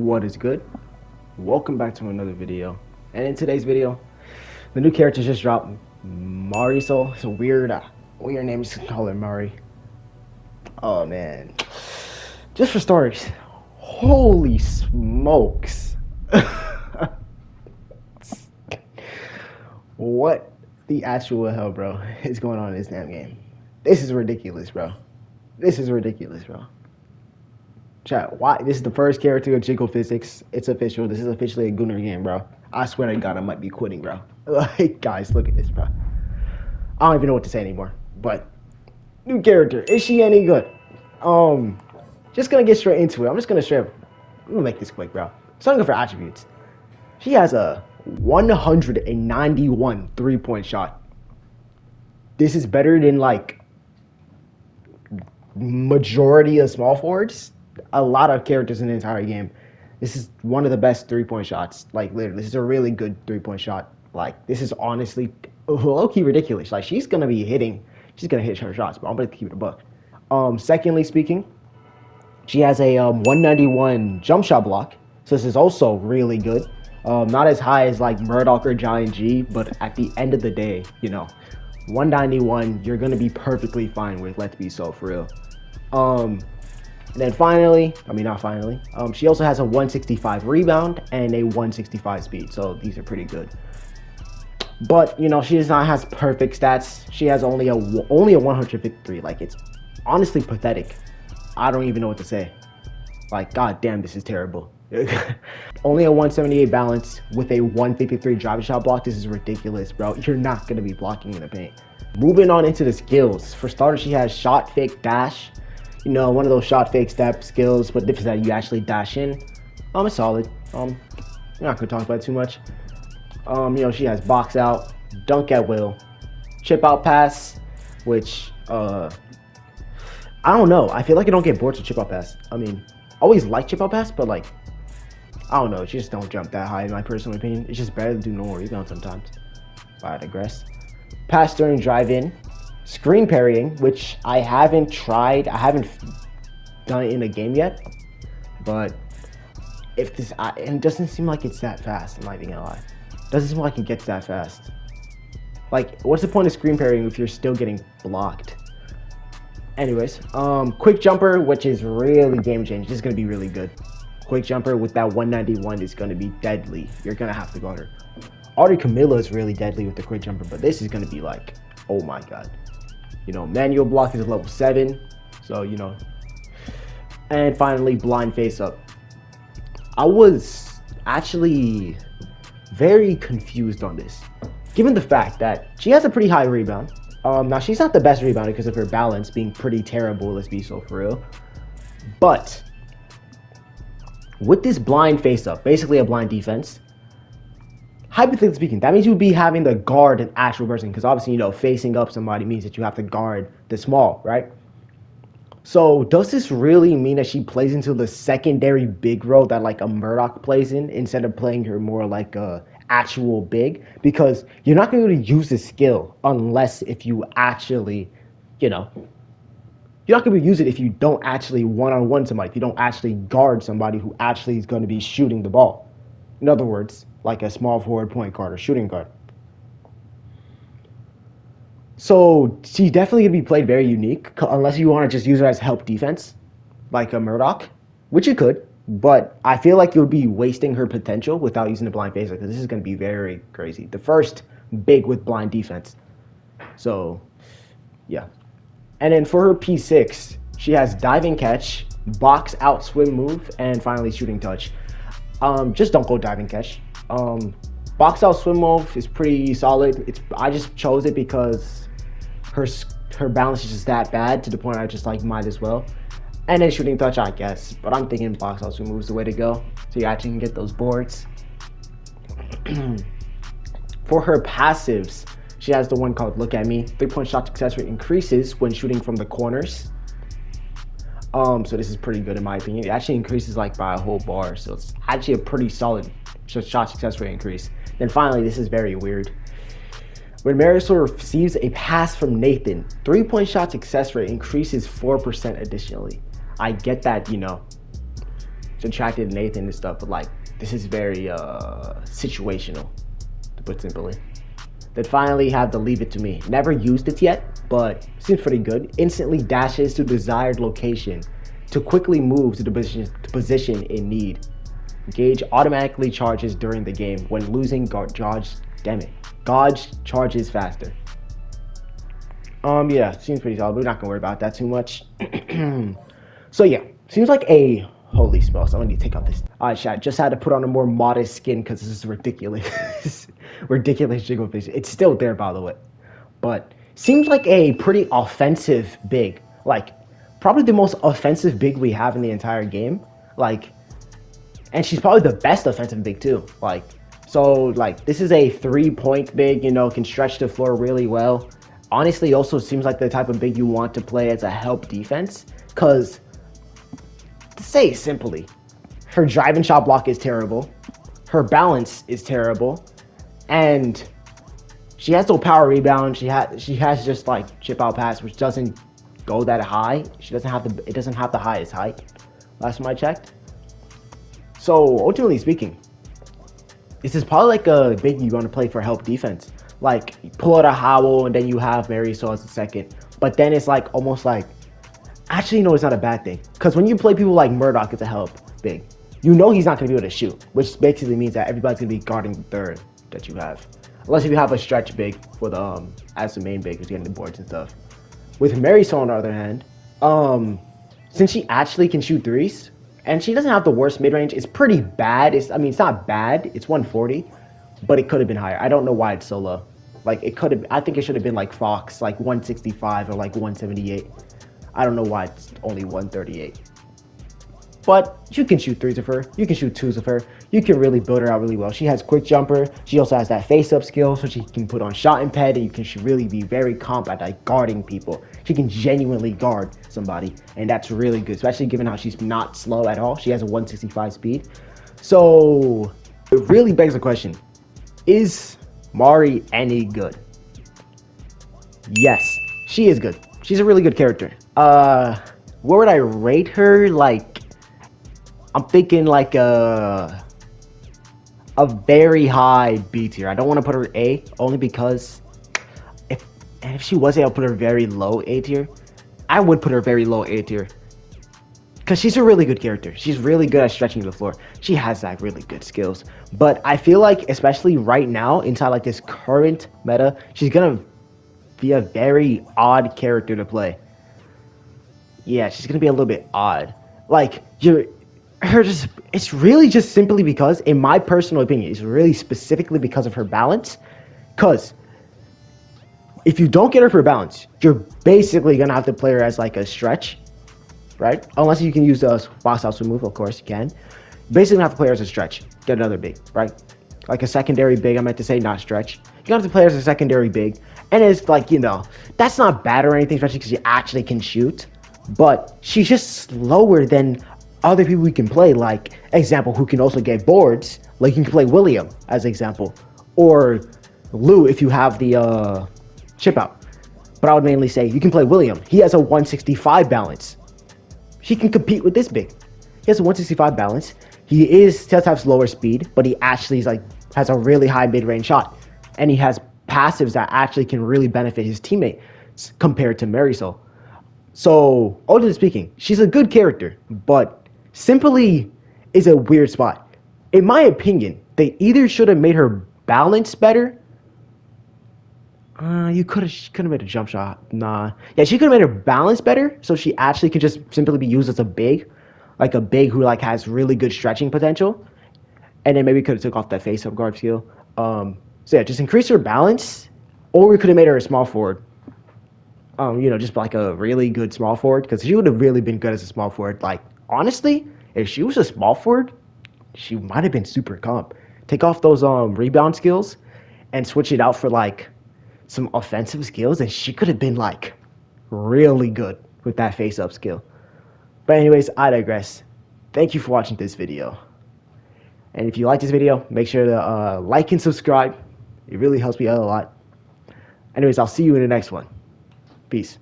What is good? Welcome back to another video. And in today's video, the new character just dropped. Marisol. It's a weird name. Just call her Mari. Oh man. Just for starters, holy smokes. What the actual hell, bro, is going on in this damn game? This is ridiculous, bro. This is ridiculous, bro. Chat, why? This is the first character of Jiggle Physics. It's official. This is officially a Gunner game, bro. I swear to God, I might be quitting, bro. Like, guys, look at this, bro. I don't even know what to say anymore. But, new character. Is she any good? Just gonna get straight into it. I'm gonna make this quick, bro. Starting with her attributes. She has a 191 3-point shot. This is better than, like, majority of small forwards. A lot of characters in the entire game. This is one of the best 3-point shots. Like, literally, this is a really good 3-point shot. Like, this is honestly low-key ridiculous. Like, she's gonna hit her shots, but I'm gonna keep it a buck. Secondly speaking, she has a 191 jump shot block. So this is also really good. Not as high as like Murdoch or Giant G, but at the end of the day, 191 you're gonna be perfectly fine with. Let's be so for real. And then she also has a 165 rebound and a 165 speed. So these are pretty good. But, she does not have perfect stats. She has only a 153. Like, it's honestly pathetic. I don't even know what to say. Like, god damn, this is terrible. Only a 178 balance with a 153 driving shot block. This is ridiculous, bro. You're not going to be blocking in the paint. Moving on into the skills. For starters, she has shot, fake, dash. One of those shot fake step skills, but the difference is that you actually dash in. It's solid. I'm not gonna talk about it too much. She has box out, dunk at will, chip out pass, which I don't know. I feel like I don't get bored to chip out pass. I always like chip out pass, but like I don't know. It just don't jump that high in my personal opinion. It's just better to do normal rebound sometimes. But I digress. Pass during drive in. Screen parrying, which I haven't tried. I haven't done it in a game yet. But it doesn't seem like it's that fast. I'm not even gonna lie. It doesn't seem like it gets that fast. Like, what's the point of screen parrying if you're still getting blocked? Anyways, quick jumper, which is really game changing. This is gonna be really good. Quick jumper with that 191 is gonna be deadly. You're gonna have to guard her. Already Camilla is really deadly with the quick jumper, but this is gonna be like, oh my god. Manual block is level 7, so and finally blind face up. I was actually very confused on this, given the fact that she has a pretty high rebound. Now she's not the best rebounder because of her balance being pretty terrible, let's be so for real, but with this blind face up, basically a blind defense, hypothetically speaking, that means you would be having to guard an actual person, because obviously, facing up somebody means that you have to guard the small, right? So does this really mean that she plays into the secondary big role that like a Murdoch plays in, instead of playing her more like a actual big? Because you're not going to be able to use this skill unless if you actually, you're not going to be able to use it if you don't actually one-on-one somebody, if you don't actually guard somebody who actually is going to be shooting the ball. In other words, like a small forward point guard or shooting guard. So she's definitely going to be played very unique, unless you want to just use her as help defense, like a Murdoch, which you could, but I feel like you would be wasting her potential without using the blind phaser, because this is going to be very crazy. The first big with blind defense. So, yeah. And then for her P6, she has diving catch, box out swim move, and finally shooting touch. Just don't go diving catch. Box out swim move is pretty solid. I just chose it because her balance is just that bad to the point I just like might as well. And then shooting touch, I guess, but I'm thinking box out swim move is the way to go, so you actually can get those boards. For her passives, she has the one called Look At Me. 3-point shot success rate increases when shooting from the corners. So this is pretty good in my opinion. It actually increases like by a whole bar, so it's actually a pretty solid shot success rate increase. Then finally, this is very weird. When Marisol receives a pass from Nathan, 3-point shot success rate increases 4% additionally. I get that, subtracted Nathan and stuff, but like this is very situational, to put simply. Then finally have the Leave It To Me. Never used it yet, but seems pretty good. Instantly dashes to desired location to quickly move to the position in need. Gauge automatically charges during the game when losing Gauge. Damn it. Gauge charges faster. Yeah, seems pretty solid. We're not gonna worry about that too much. So yeah, seems like a holy smokes. I need to take off this. Alright, chat. Just had to put on a more modest skin because this is ridiculous. Ridiculous jiggle fish. It's still there, by the way, but seems like a pretty offensive big. Like probably the most offensive big we have in the entire game. Like, and she's probably the best offensive big too. Like, so like this is a 3-point big. You know, can stretch the floor really well. Honestly, also seems like the type of big you want to play as a help defense. Cause to say it simply, her drive and shot block is terrible. Her balance is terrible, and she has no power rebound. She has just like chip out pass, which doesn't go that high. She doesn't have the it doesn't have the highest height. Last time I checked. So ultimately speaking, this is probably like a big you want to play for help defense. Like you pull out a Howell and then you have Marisol as a second. But then it's like almost like actually no, it's not a bad thing. Because when you play people like Murdoch as a help big, you know he's not gonna be able to shoot, which basically means that everybody's gonna be guarding the third that you have. Unless if you have a stretch big for the as the main big who's getting the boards and stuff. With Marisol on the other hand, since she actually can shoot threes, and she doesn't have the worst mid range, it's pretty bad. It's not bad. It's 140, but it could have been higher. I don't know why it's so low. Like it could have. I think it should have been like Fox, like 165 or like 178. I don't know why it's only 138. But you can shoot threes of her. You can shoot twos of her. You can really build her out really well. She has quick jumper. She also has that face-up skill, so she can put on shot and pad, and you can really be very competent at guarding people. She can genuinely guard somebody, and that's really good, especially given how she's not slow at all. She has a 165 speed. So it really begs the question, is Mari any good? Yes, she is good. She's a really good character. Where would I rate her? Like, I'm thinking like a very high B tier. I don't want to put her A only because if she was able to put her very low A tier, I would put her very low A tier. Because she's a really good character. She's really good at stretching the floor. She has like really good skills. But I feel like, especially right now, inside like this current meta, she's gonna be a very odd character to play. Yeah, she's gonna be a little bit odd. Like it's really just simply because, in my personal opinion, it's really specifically because of her balance. Because if you don't get her for balance, you're basically gonna have to play her as like a stretch, right? Unless you can use the box house move, of course you can. Basically, have to play her as a stretch. Get another big, right? Like a secondary big. I meant to say not stretch. You have to play her as a secondary big, and it's like, you know, that's not bad or anything, especially because she actually can shoot. But she's just slower than other people we can play, like example, who can also get boards. Like you can play William as example, or Lou if you have the chip out. But I would mainly say you can play William. He has a 165 balance. He can compete with this big. He has a 165 balance. He does have slower speed, but he actually is like has a really high mid-range shot, and he has passives that actually can really benefit his teammates compared to Marisol. So, ultimately speaking, she's a good character, but simply is a weird spot. In my opinion, they either should have made her balance better. You could have made a jump shot. Nah. Yeah, she could have made her balance better, so she actually could just simply be used as a big, like a big who like has really good stretching potential, and then maybe could have took off that face-up guard skill. So yeah, just increase her balance, or we could have made her a small forward. Just like a really good small forward, because she would have really been good as a small forward. Like, honestly, if she was a small forward, she might have been super comp. Take off those rebound skills and switch it out for like some offensive skills, and she could have been like really good with that face-up skill. But anyways, I digress. Thank you for watching this video. And if you like this video, make sure to like and subscribe. It really helps me out a lot. Anyways, I'll see you in the next one. Peace.